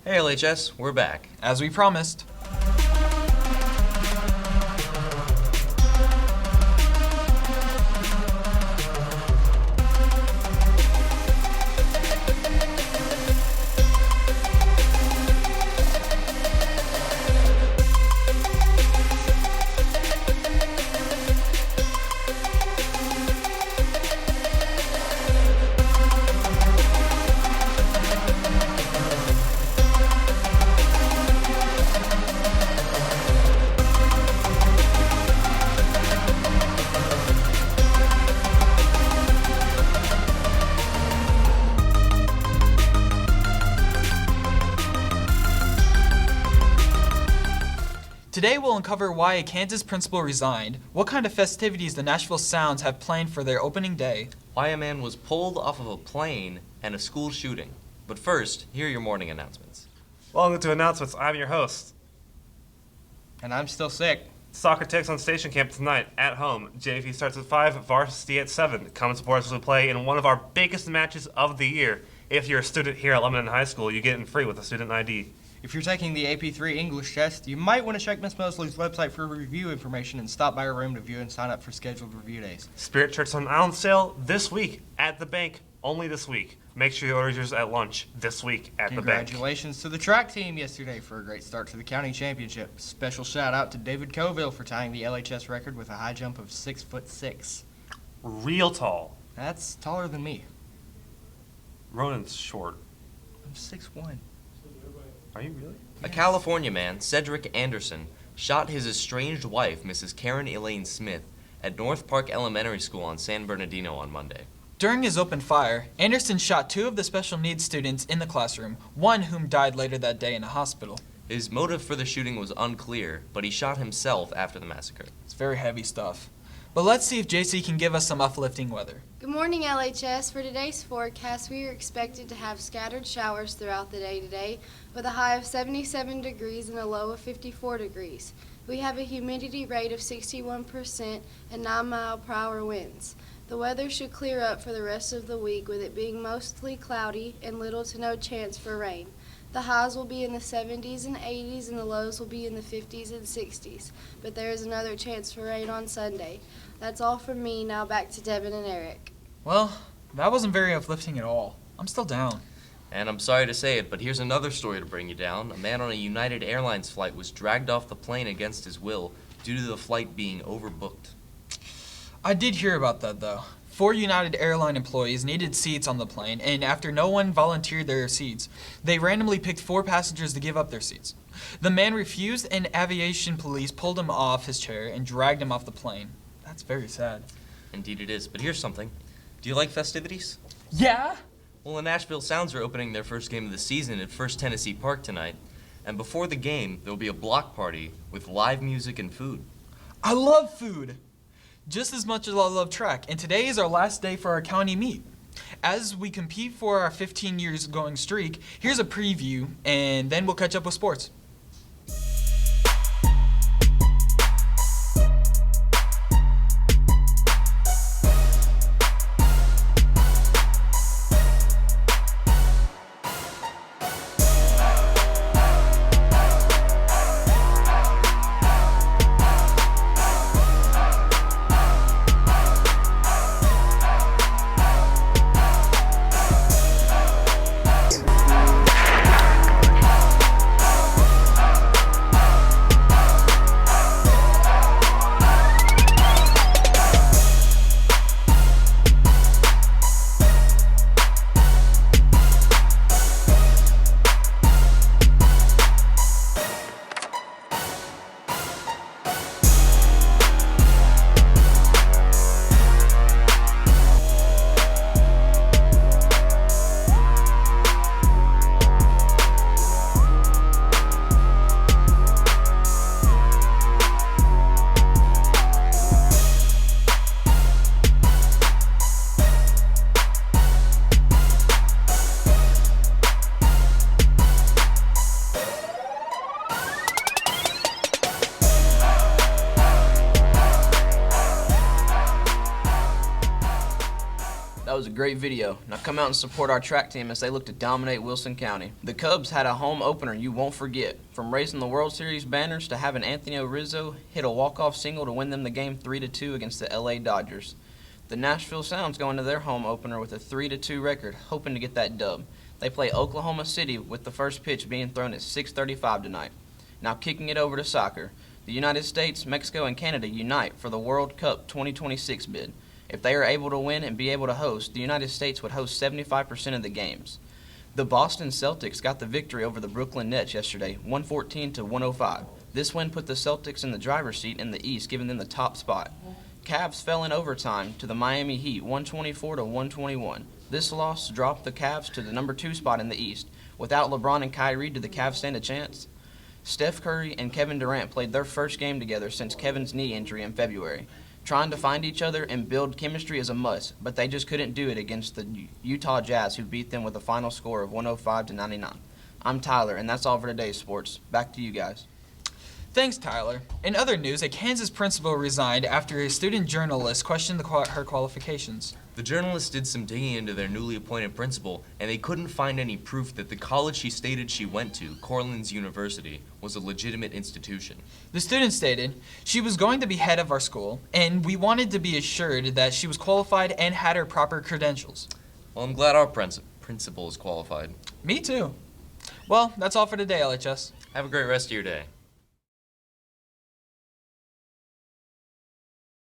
Hey LHS, we're back. As we promised. Today we'll uncover why a Kansas principal resigned, what kind of festivities the Nashville Sounds have planned for their opening day, Why a man was pulled off of a plane, and a school shooting. But first, here are your morning announcements. Welcome to Announcements. I'm your host. and I'm still sick. Soccer takes on Station Camp tonight at home. JV starts at 5, varsity at 7. Come support us as we play in one of our biggest matches of the year. If you're a student here at Lebanon High School, you get in free with a student ID. If you're taking the AP3 English test, you might want to check Miss Mosley's website for review information and stop by her room to view and sign up for scheduled review days. Spirit Church on Island sale this week at the bank, only this week. Make sure you order yours at lunch this week at the bank. Congratulations to the track team yesterday for a great start to the county championship. Special shout out to David Coville for tying the LHS record with a high jump of 6'6". Real tall. That's taller than me. Ronan's short. I'm 6'1". Are you really? A California man, Cedric Anderson, shot his estranged wife, Mrs. Karen Elaine Smith, at North Park Elementary School on San Bernardino on Monday. During his open fire, Anderson shot 2 of the special needs students in the classroom, one whom died later that day in a hospital. His motive for the shooting was unclear, but he shot himself after the massacre. It's very heavy stuff. But let's see if JC can give us some uplifting weather. Good morning, LHS. For today's forecast, we are expected to have scattered showers throughout the day today, with a high of 77 degrees and a low of 54 degrees. We have a humidity rate of 61% and 9-mile-per-hour winds. The weather should clear up for the rest of the week, with it being mostly cloudy and little to no chance for rain. The highs will be in the 70s and 80s, and the lows will be in the 50s and 60s. But there is another chance for rain on Sunday. That's all from me. Now back to Devin and Eric. Well, that wasn't very uplifting at all. I'm still down. And I'm sorry to say it, but here's another story to bring you down. A man on a United Airlines flight was dragged off the plane against his will due to the flight being overbooked. I did hear about that, though. 4 United Airline employees needed seats on the plane, and after no one volunteered their seats, they randomly picked 4 passengers to give up their seats. The man refused, and aviation police pulled him off his chair and dragged him off the plane. That's very sad. Indeed it is, but here's something. Do you like festivities? Yeah? Well, the Nashville Sounds are opening their first game of the season at First Tennessee Park tonight, and before the game, there will be a block party with live music and food. I love food! Just as much as I love track, and today is our last day for our county meet. As we compete for our 15 years going streak, here's a preview, and then we'll catch up with sports. was a great video. Now come out and support our track team as they look to dominate Wilson County. The Cubs had a home opener you won't forget. From raising the World Series banners to having Anthony Rizzo hit a walk-off single to win them the game 3-2 against the LA Dodgers. The Nashville Sounds go into their home opener with a 3-2 record, hoping to get that dub. They play Oklahoma City with the first pitch being thrown at 6:35 tonight. Now kicking it over to soccer. The United States, Mexico, and Canada unite for the World Cup 2026 bid. If they are able to win and be able to host, the United States would host 75% of the games. The Boston Celtics got the victory over the Brooklyn Nets yesterday, 114-105. This win put the Celtics in the driver's seat in the East, giving them the top spot. Cavs fell in overtime to the Miami Heat, 124-121. This loss dropped the Cavs to the number 2 spot in the East. Without LeBron and Kyrie, did the Cavs stand a chance? Steph Curry and Kevin Durant played their first game together since Kevin's knee injury in February. Trying to find each other and build chemistry is a must, but they just couldn't do it against the Utah Jazz, who beat them with a final score of 105-99. I'm Tyler, and that's all for today's sports. Back to you guys. Thanks, Tyler. In other news, a Kansas principal resigned after a student journalist questioned her qualifications. The journalist did some digging into their newly appointed principal, and they couldn't find any proof that the college she stated she went to, Cortland's University, was a legitimate institution. The student stated, "She was going to be head of our school, and we wanted to be assured that she was qualified and had her proper credentials." Well, I'm glad our principal is qualified. Me too. Well, that's all for today, LHS. Have a great rest of your day.